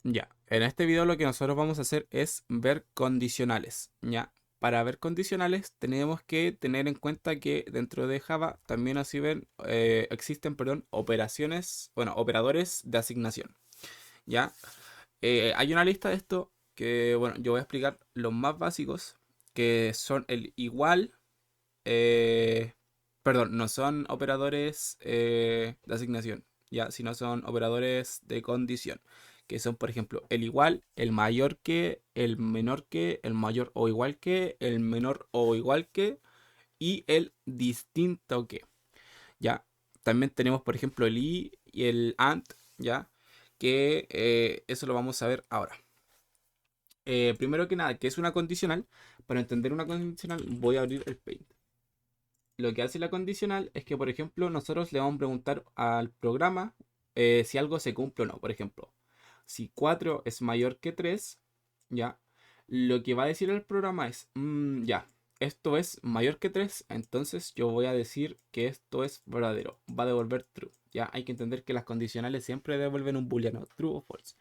Ya, en este video lo que nosotros vamos a hacer es ver condicionales, ¿ya? Para ver condicionales tenemos que tener en cuenta que dentro de Java también existen, perdón, operaciones, bueno, operadores de asignación, ¿ya? Hay una lista de esto que, bueno, yo voy a explicar los más básicos, que son el igual, eh, perdón, no son operadores de asignación, ya, sino son operadores de condición, que son, por ejemplo, el igual, el mayor que, el menor que, el mayor o igual que, el menor o igual que, y el distinto que, ya. También tenemos, por ejemplo, el y el and, ya, que eso lo vamos a ver ahora. Primero que nada, ¿qué es una condicional? Para entender una condicional voy a abrir el Paint. Lo que hace la condicional es que, por ejemplo, nosotros le vamos a preguntar al programa si algo se cumple o no. Por ejemplo, si 4 es mayor que 3, ya, lo que va a decir el programa es, ya, esto es mayor que 3, entonces yo voy a decir que esto es verdadero. Va a devolver true. Ya, hay que entender que las condicionales siempre devuelven un booleano, true o false.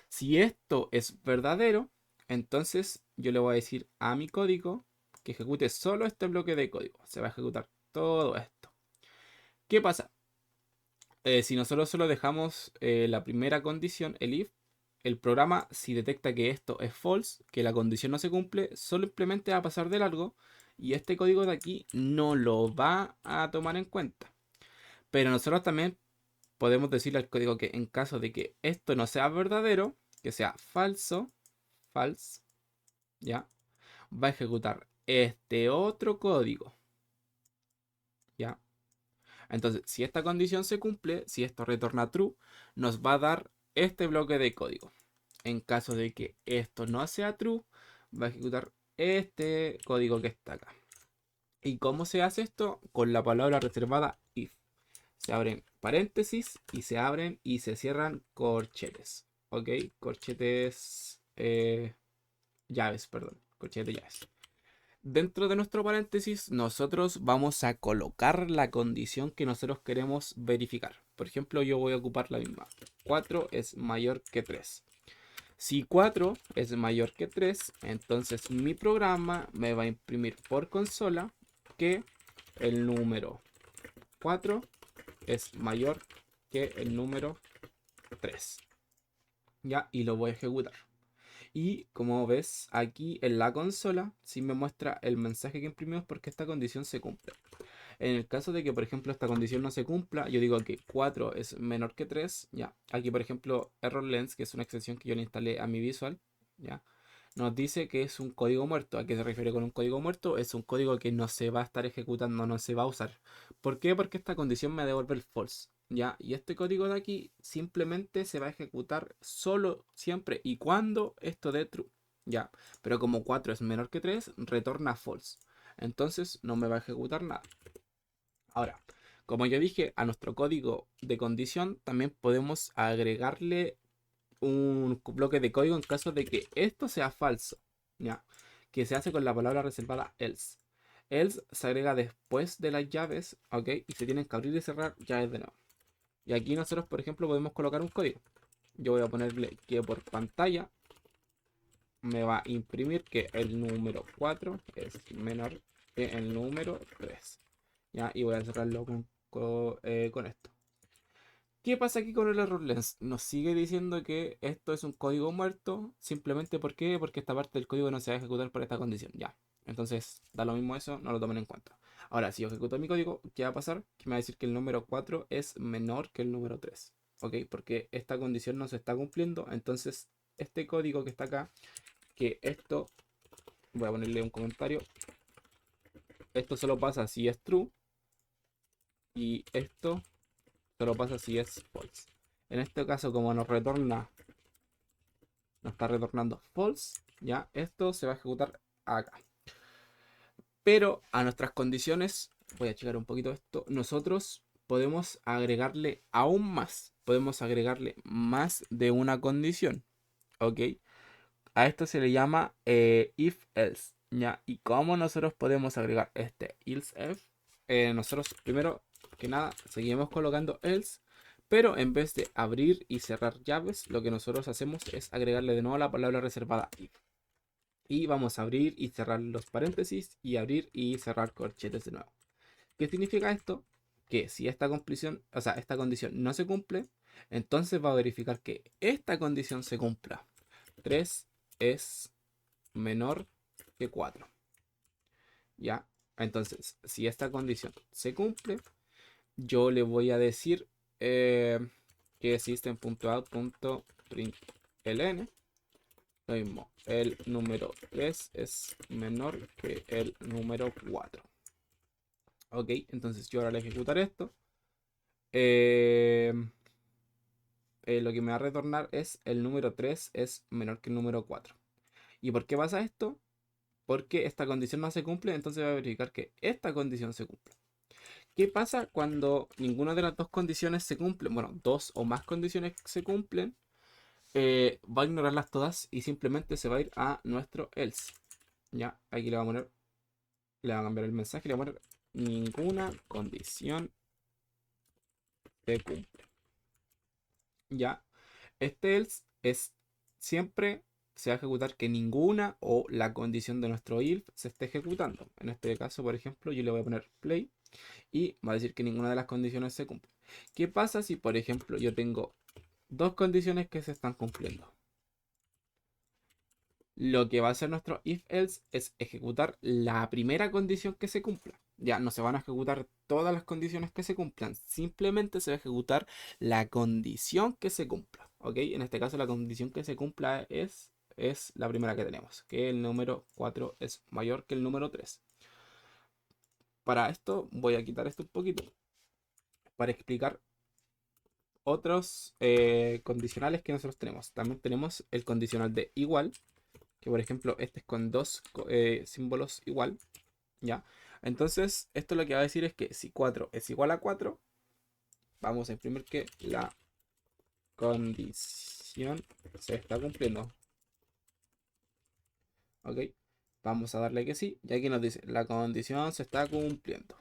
Si esto es verdadero, entonces yo le voy a decir a mi código que ejecute solo este bloque de código. Se va a ejecutar todo esto. ¿Qué pasa? Si nosotros solo dejamos la primera condición, el if, el programa, si detecta que esto es false, que la condición no se cumple, simplemente va a pasar de largo y este código de aquí no lo va a tomar en cuenta. Pero nosotros también podemos decirle al código que en caso de que esto no sea verdadero, que sea falso, false, ¿ya? Va a ejecutar este otro código, ¿ya? Entonces, si esta condición se cumple, si esto retorna true, nos va a dar este bloque de código. En caso de que esto no sea true, va a ejecutar este código que está acá. ¿Y cómo se hace esto? Con la palabra reservada if. Se abren paréntesis y se abren y se cierran corchetes. ¿Ok? Corchetes, llaves, perdón. Corchetes de llaves. Dentro de nuestro paréntesis, nosotros vamos a colocar la condición que nosotros queremos verificar. Por ejemplo, yo voy a ocupar la misma. 4 es mayor que 3. Si 4 es mayor que 3, entonces mi programa me va a imprimir por consola que el número 4 es mayor que el número 3. Ya, y lo voy a ejecutar. Y como ves aquí en la consola, sí me muestra el mensaje que imprimimos porque esta condición se cumple. En el caso de que, por ejemplo, esta condición no se cumpla, yo digo que 4 es menor que 3, ya. Aquí, por ejemplo, ErrorLens, que es una extensión que yo le instalé a mi Visual, ya, nos dice que es un código muerto. ¿A qué se refiere con un código muerto? Es un código que no se va a estar ejecutando, no se va a usar. ¿Por qué? Porque esta condición me devuelve el false. ¿Ya? Y este código de aquí simplemente se va a ejecutar solo, siempre y cuando esto dé true. ¿Ya? Pero como 4 es menor que 3, retorna false. Entonces no me va a ejecutar nada. Ahora, como ya dije, a nuestro código de condición también podemos agregarle un bloque de código en caso de que esto sea falso, ¿ya? Que se hace con la palabra reservada else. Else se agrega después de las llaves, ¿ok? Y se tienen que abrir y cerrar llaves de nuevo. Y aquí nosotros, por ejemplo, podemos colocar un código. Yo voy a ponerle que por pantalla me va a imprimir que el número 4 es menor que el número 3. ¿Ya? Y voy a cerrarlo con esto. ¿Qué pasa aquí con el error lens? Nos sigue diciendo que esto es un código muerto. Simplemente ¿por qué? Porque esta parte del código no se va a ejecutar por esta condición. Ya. Entonces, da lo mismo eso, no lo tomen en cuenta. Ahora, si yo ejecuto mi código, ¿qué va a pasar? Que me va a decir que el número 4 es menor que el número 3. ¿Ok? Porque esta condición no se está cumpliendo. Entonces, este código que está acá, que esto, voy a ponerle un comentario. Esto solo pasa si es true. Y esto solo pasa si es false. En este caso, como nos está retornando false, ya esto se va a ejecutar acá. Pero a nuestras condiciones, voy a checar un poquito esto, nosotros podemos agregarle aún más, podemos agregarle más de una condición, ¿ok? A esto se le llama if else, ¿ya? ¿Y cómo nosotros podemos agregar este else if? Nosotros primero que nada seguimos colocando else, Pero en vez de abrir y cerrar llaves, lo que nosotros hacemos es agregarle de nuevo la palabra reservada if. Y vamos a abrir y cerrar los paréntesis y abrir y cerrar corchetes de nuevo. ¿Qué significa esto? Que si esta condición, o sea, esta condición no se cumple, entonces va a verificar que esta condición se cumpla. 3 es menor que 4. ¿Ya? Entonces, si esta condición se cumple, yo le voy a decir que system.out.println. Lo mismo, el número 3 es menor que el número 4. Ok, entonces yo ahora al ejecutar esto, eh, lo que me va a retornar es el número 3 es menor que el número 4. ¿Y por qué pasa esto? Porque esta condición no se cumple, entonces va a verificar que esta condición se cumple. ¿Qué pasa cuando ninguna de las dos condiciones se cumple? Bueno, dos o más condiciones se cumplen. Va a ignorarlas todas y simplemente se va a ir a nuestro else. Ya, aquí le va a poner, le va a cambiar el mensaje, le va a poner ninguna condición se cumple. Ya, este else es siempre se va a ejecutar que ninguna o la condición de nuestro if se esté ejecutando. En este caso, por ejemplo, yo le voy a poner play y va a decir que ninguna de las condiciones se cumple. ¿Qué pasa si, por ejemplo, yo tengo dos condiciones que se están cumpliendo? Lo que va a hacer nuestro if else es ejecutar la primera condición que se cumpla. Ya no se van a ejecutar todas las condiciones que se cumplan, simplemente se va a ejecutar la condición que se cumpla. ¿Ok? En este caso la condición que se cumpla es la primera que tenemos, que el número 4 es mayor que el número 3. Para esto voy a quitar esto un poquito para explicar otros condicionales que nosotros tenemos. También tenemos el condicional de igual, que por ejemplo este es con dos símbolos igual, ¿ya? Entonces esto lo que va a decir es que si 4 es igual a 4, vamos a imprimir que la condición se está cumpliendo. ¿Ok? Vamos a darle que sí, y aquí nos dice la condición se está cumpliendo.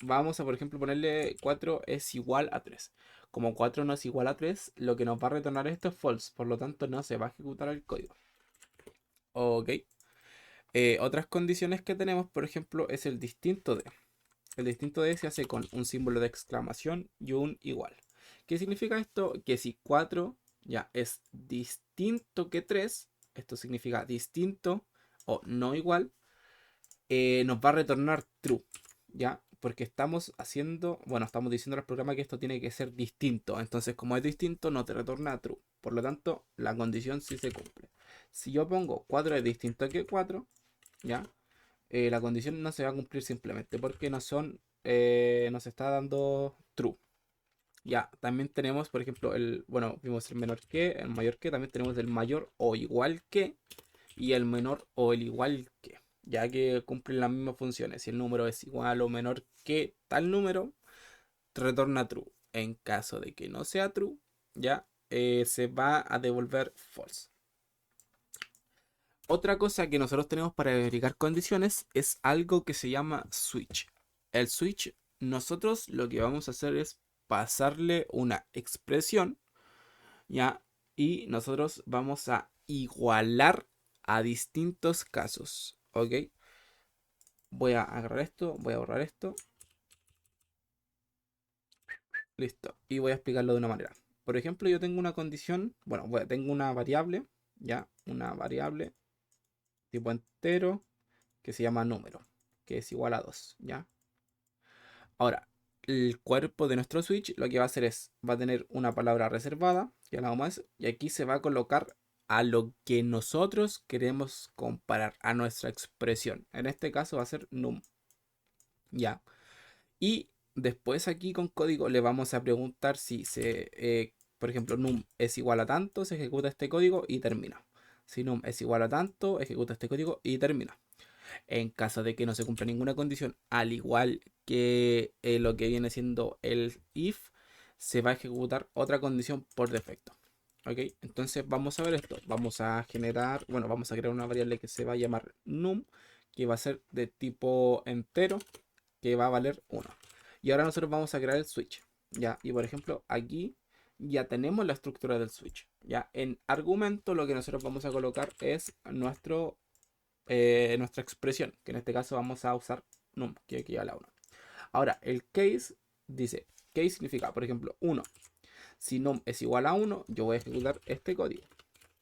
Vamos a, por ejemplo, ponerle 4 es igual a 3. Como 4 no es igual a 3, lo que nos va a retornar esto es false, por lo tanto no se va a ejecutar el código. Ok. Otras condiciones que tenemos, por ejemplo, es el distinto de. El distinto de se hace con un símbolo de exclamación y un igual. ¿Qué significa esto? Que si 4 ya es distinto que 3, esto significa distinto o no igual, nos va a retornar true, ¿ya? Porque estamos haciendo, bueno, estamos diciendo al programa que esto tiene que ser distinto. Entonces, como es distinto, no te retorna true. Por lo tanto, la condición sí se cumple. Si yo pongo 4 es distinto que 4, ¿ya? La condición no se va a cumplir simplemente porque no son, nos está dando true. Ya, también tenemos, por ejemplo, bueno, vimos el menor que, el mayor que, también tenemos el mayor o igual que y el menor o el igual que, ya que cumplen las mismas funciones. Si el número es igual o menor que tal número, retorna true. En caso de que no sea true, ya se va a devolver false. Otra cosa que nosotros tenemos para verificar condiciones es algo que se llama switch. El switch, nosotros lo que vamos a hacer es pasarle una expresión, ¿ya? Y nosotros vamos a igualar a distintos casos, ¿ok? Voy a agarrar esto, voy a borrar esto. Listo. Y voy a explicarlo de una manera. Por ejemplo, yo tengo una condición, bueno, tengo una variable, ¿ya? Una variable tipo entero que se llama número, que es igual a 2, ¿ya? Ahora, el cuerpo de nuestro switch lo que va a hacer es, va a tener una palabra reservada, que nada más, y aquí se va a colocar a lo que nosotros queremos comparar, a nuestra expresión. En este caso va a ser num, ¿ya? Y después aquí con código le vamos a preguntar si por ejemplo, num es igual a tanto, se ejecuta este código y termina. Si num es igual a tanto, ejecuta este código y termina. En caso de que no se cumpla ninguna condición, al igual que lo que viene siendo el if, se va a ejecutar otra condición por defecto. ¿Ok? Entonces vamos a ver esto. Vamos a generar, bueno, vamos a crear una variable que se va a llamar num, que va a ser de tipo entero, que va a valer 1. Y ahora nosotros vamos a crear el switch. ¿ya? Y por ejemplo, aquí ya tenemos la estructura del switch, ¿ya? En argumento lo que nosotros vamos a colocar es nuestra expresión, que en este caso vamos a usar num, que equivale a 1. Ahora, el case dice, case significa, por ejemplo, 1. Si num es igual a 1, yo voy a ejecutar este código.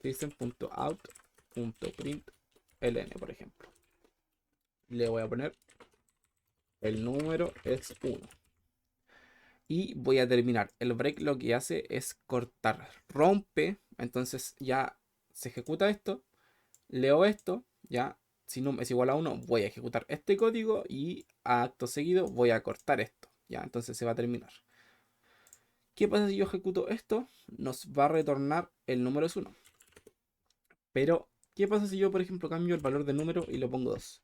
System.out.println, por ejemplo. Le voy a poner el número es 1. Y voy a terminar. El break lo que hace es cortar, rompe, entonces ya se ejecuta esto, leo esto, ya, si num es igual a 1, voy a ejecutar este código y acto seguido voy a cortar esto, ya, entonces se va a terminar. ¿Qué pasa si yo ejecuto esto? Nos va a retornar el número es 1. Pero, ¿qué pasa si yo, por ejemplo, cambio el valor del número y lo pongo 2?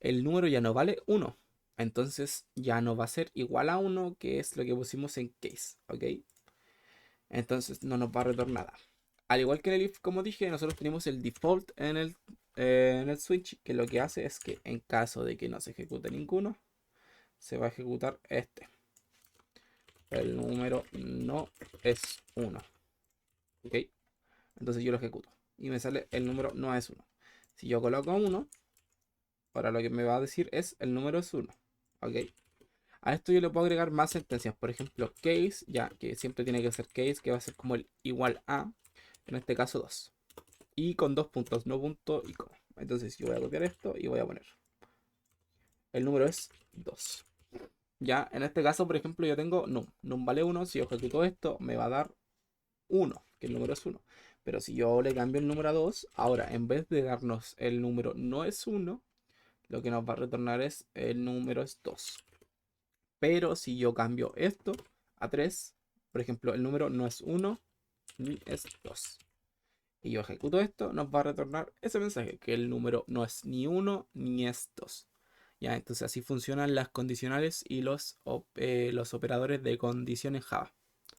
El número ya no vale 1. Entonces ya no va a ser igual a 1, que es lo que pusimos en case, ¿ok? Entonces no nos va a retornar nada. Al igual que en el if, como dije, nosotros tenemos el default en el switch, que lo que hace es que en caso de que no se ejecute ninguno, se va a ejecutar este. El número no es 1. ¿Ok? Entonces yo lo ejecuto. Y me sale el número no es 1. Si yo coloco 1, ahora lo que me va a decir es el número es 1. ¿Ok? A esto yo le puedo agregar más sentencias. Por ejemplo, case, ya que siempre tiene que ser case, que va a ser como el igual a, en este caso 2. Y con dos puntos, no punto y coma. Entonces yo voy a copiar esto y voy a poner. El número es 2. Ya, en este caso, por ejemplo, yo tengo num. Num vale 1. Si yo ejecuto esto, me va a dar 1, que el número es 1. Pero si yo le cambio el número a 2, ahora en vez de darnos el número no es 1, lo que nos va a retornar es el número es 2. Pero si yo cambio esto a 3, por ejemplo, el número no es 1 ni es 2. Y yo ejecuto esto, nos va a retornar ese mensaje, que el número no es ni 1 ni es 2. Ya, entonces así funcionan las condicionales y los operadores de condición en Java.